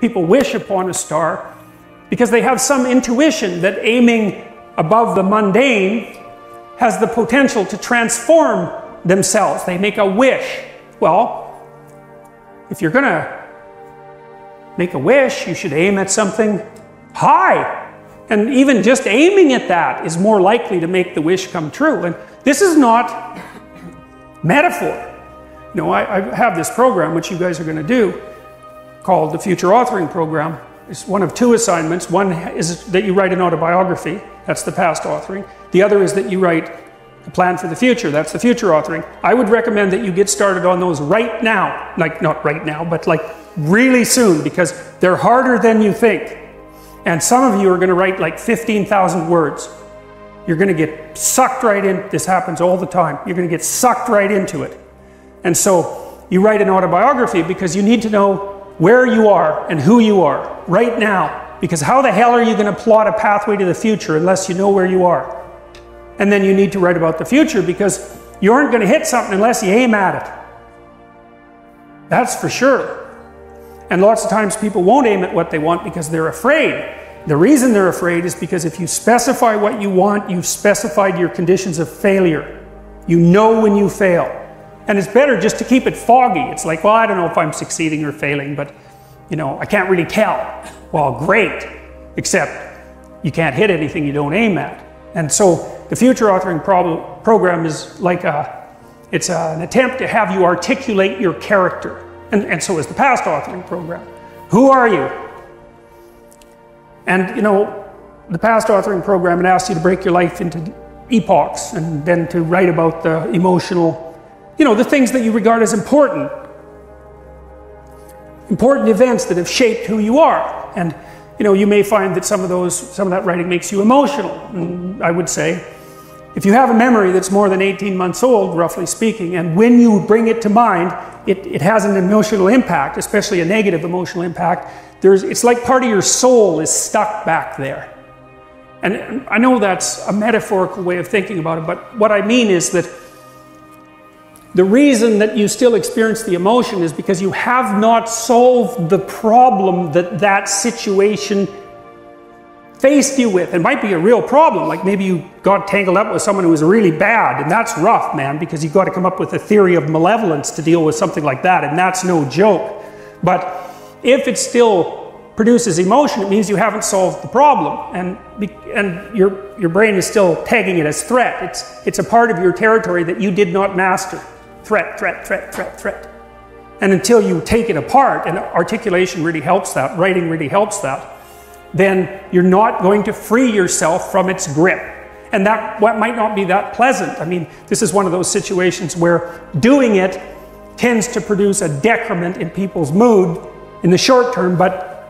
people wish upon a star because they have some intuition that aiming above the mundane has the potential to transform themselves. They make a wish. Well, if you're gonna make a wish, you should aim at something high. And even just aiming at that is more likely to make the wish come true. And this is not metaphor. You know, I have this program, which you guys are going to do, called the Future Authoring Program. It's one of two assignments. One is that you write an autobiography. That's the past authoring. The other is that you write a plan for the future. That's the future authoring. I would recommend that you get started on those right now. Like, not right now, but like really soon, because they're harder than you think. And some of you are going to write like 15,000 words. You're going to get sucked right in. This happens all the time. You're going to get sucked right into it. And so you write an autobiography because you need to know where you are and who you are right now. Because how the hell are you going to plot a pathway to the future unless you know where you are? And then you need to write about the future because you aren't going to hit something unless you aim at it. That's for sure. And lots of times people won't aim at what they want because they're afraid. The reason they're afraid is because if you specify what you want, you've specified your conditions of failure. You know when you fail. And it's better just to keep it foggy. It's like, well, I don't know if I'm succeeding or failing, but you know, I can't really tell. Well, great. Except you can't hit anything you don't aim at. And so the Future Authoring program is like it's an attempt to have you articulate your character. And so is the Past Authoring program. Who are you? And you know, the Past Authoring program, it asks you to break your life into epochs and then to write about the emotional, you know, the things that you regard as important. Important events that have shaped who you are. And you know, you may find that some of that writing makes you emotional. And I would say, if you have a memory that's more than 18 months old, roughly speaking, and when you bring it to mind, it has an emotional impact, especially a negative emotional impact. It's like part of your soul is stuck back there. And I know that's a metaphorical way of thinking about it, but what I mean is that the reason that you still experience the emotion is because you have not solved the problem that situation faced you with. It might be a real problem, like maybe you got tangled up with someone who was really bad, and that's rough, man, because you've got to come up with a theory of malevolence to deal with something like that, and that's no joke. But if it still produces emotion, it means you haven't solved the problem, and your brain is still tagging it as threat. It's a part of your territory that you did not master. Threat, threat, threat, threat, threat. And until you take it apart, and articulation really helps that, writing really helps that, then you're not going to free yourself from its grip. And that might not be that pleasant. I mean, this is one of those situations where doing it tends to produce a decrement in people's mood in the short term, but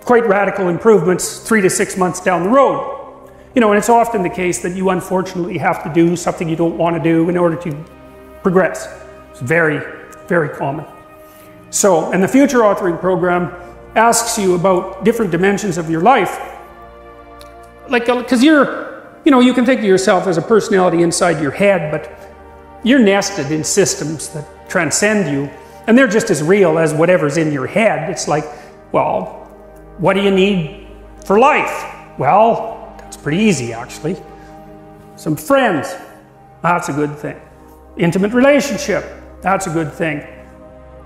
quite radical improvements 3 to 6 months down the road. You know, and it's often the case that you unfortunately have to do something you don't want to do in order to progress. It's very, very common. So, and the Future Authoring program asks you about different dimensions of your life. Like, because you know, you can think of yourself as a personality inside your head, but you're nested in systems that transcend you, and they're just as real as whatever's in your head. It's like, well, what do you need for life? Well, that's pretty easy, actually. Some friends, that's a good thing. Intimate relationship, that's a good thing.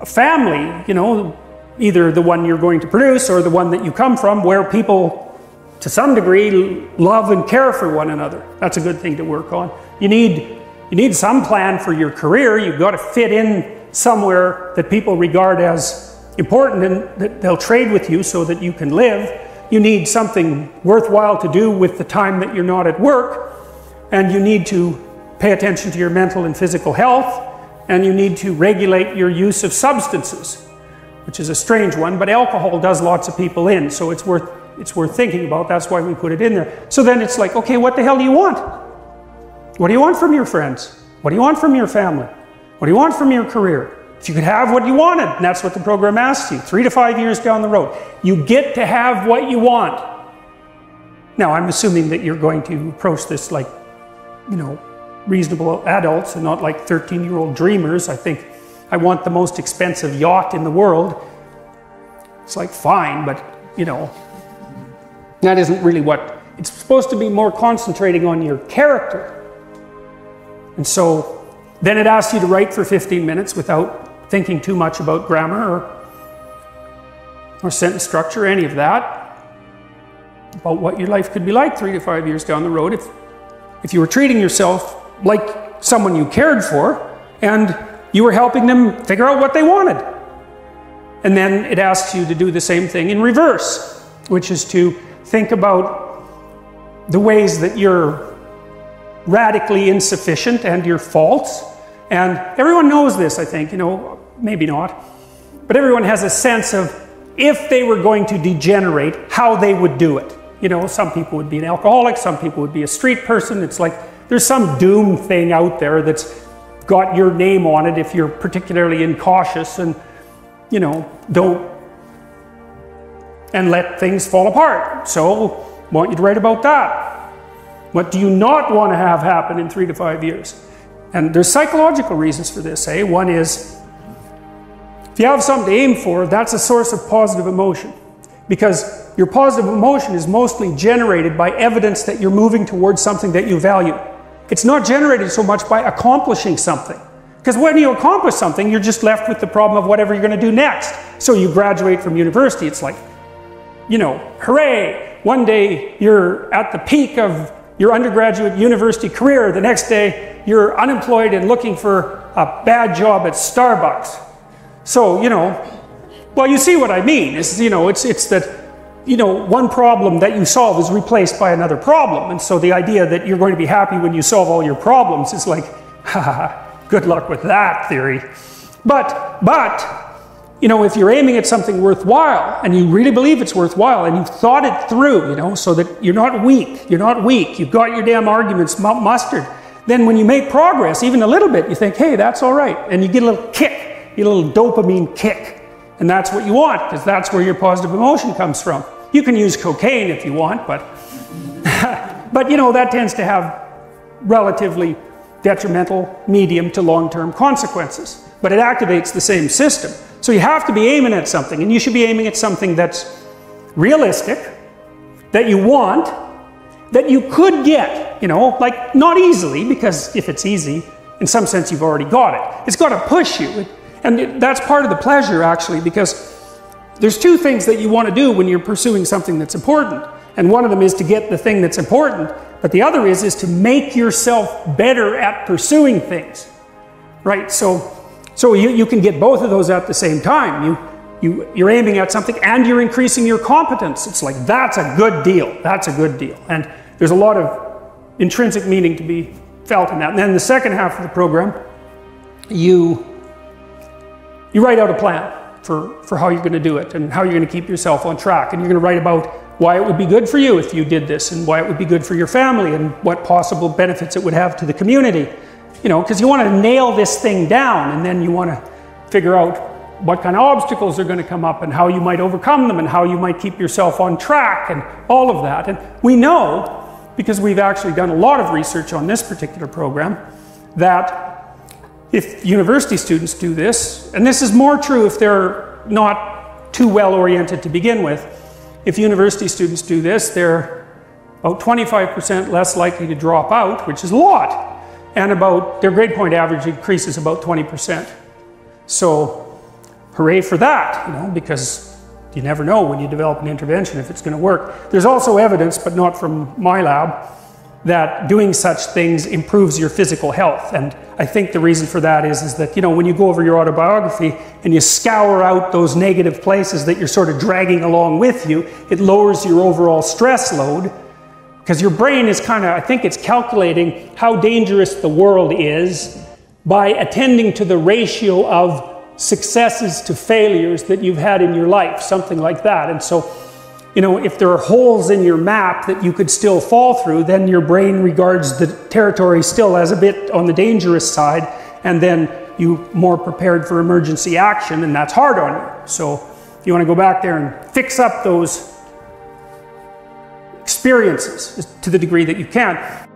A family, you know, either the one you're going to produce or the one that you come from, where people, to some degree, love and care for one another. That's a good thing to work on. You need some plan for your career. You've got to fit in somewhere that people regard as important and that they'll trade with you so that you can live. You need something worthwhile to do with the time that you're not at work. And you need to pay attention to your mental and physical health. And you need to regulate your use of substances, which is a strange one, but alcohol does lots of people in, so it's worth thinking about. That's why we put it in there. So then it's like, okay, what the hell do you want? What do you want from your friends? What do you want from your family? What do you want from your career? If you could have what you wanted, and that's what the program asks you, 3 to 5 years down the road, you get to have what you want. Now, I'm assuming that you're going to approach this like, you know, reasonable adults and not like 13-year-old dreamers. I think I want the most expensive yacht in the world. It's like, fine, but, you know, that isn't really what, it's supposed to be more concentrating on your character. And so then it asks you to write for 15 minutes without thinking too much about grammar or sentence structure, any of that, about what your life could be like 3 to 5 years down the road if you were treating yourself like someone you cared for and you were helping them figure out what they wanted. And then it asks you to do the same thing in reverse, which is to think about the ways that you're radically insufficient and your faults. And everyone knows this, I think, you know, maybe not, but everyone has a sense of if they were going to degenerate, how they would do it. You know, some people would be an alcoholic, some people would be a street person. It's like there's some doom thing out there that's got your name on it if you're particularly incautious and, you know, don't and let things fall apart. So I want you to write about that. What do you not want to have happen in 3 to 5 years? And there's psychological reasons for this, eh? One is, if you have something to aim for, that's a source of positive emotion. Because your positive emotion is mostly generated by evidence that you're moving towards something that you value. It's not generated so much by accomplishing something. Because when you accomplish something, you're just left with the problem of whatever you're going to do next. So you graduate from university, it's like, you know, hooray! One day you're at the peak of your undergraduate university career, the next day you're unemployed and looking for a bad job at Starbucks. So, you know, well, you see what I mean. It's, you know, it's that, you know, one problem that you solve is replaced by another problem. And so the idea that you're going to be happy when you solve all your problems is like, haha, good luck with that theory. But, you know, if you're aiming at something worthwhile and you really believe it's worthwhile and you've thought it through, you know, so that you're not weak, you've got your damn arguments mustered, then when you make progress, even a little bit, you think, hey, that's all right. And you get a little kick, you get a little dopamine kick. And that's what you want, because that's where your positive emotion comes from. You can use cocaine if you want, but, but you know, that tends to have relatively detrimental medium to long-term consequences. But it activates the same system. So you have to be aiming at something, and you should be aiming at something that's realistic, that you want, that you could get, you know, like not easily, because if it's easy, in some sense you've already got it. It's got to push you. And that's part of the pleasure, actually, because there's two things that you want to do when you're pursuing something that's important. And one of them is to get the thing that's important, but the other is to make yourself better at pursuing things, right? So you can get both of those at the same time. You're aiming at something and you're increasing your competence. It's like, that's a good deal. That's a good deal. And there's a lot of intrinsic meaning to be felt in that. And then in the second half of the program, you write out a plan for how you're going to do it and how you're going to keep yourself on track. And you're going to write about why it would be good for you if you did this, and why it would be good for your family, and what possible benefits it would have to the community. You know, because you want to nail this thing down, and then you want to figure out what kind of obstacles are going to come up and how you might overcome them and how you might keep yourself on track and all of that. And we know, because we've actually done a lot of research on this particular program, that if university students do this, and this is more true if they're not too well oriented to begin with, if university students do this, they're about 25% less likely to drop out, which is a lot. And about their grade point average increases about 20%. So hooray for that, you know, because you never know when you develop an intervention if it's going to work. There's also evidence, but not from my lab, that doing such things improves your physical health. And I think the reason for that is that, you know, when you go over your autobiography and you scour out those negative places that you're sort of dragging along with you, it lowers your overall stress load, because your brain is kind of, I think it's calculating how dangerous the world is by attending to the ratio of successes to failures that you've had in your life, something like that. And so, you know, if there are holes in your map that you could still fall through, then your brain regards the territory still as a bit on the dangerous side, and then you're more prepared for emergency action, and that's hard on you. So you want to go back there and fix up those experiences to the degree that you can.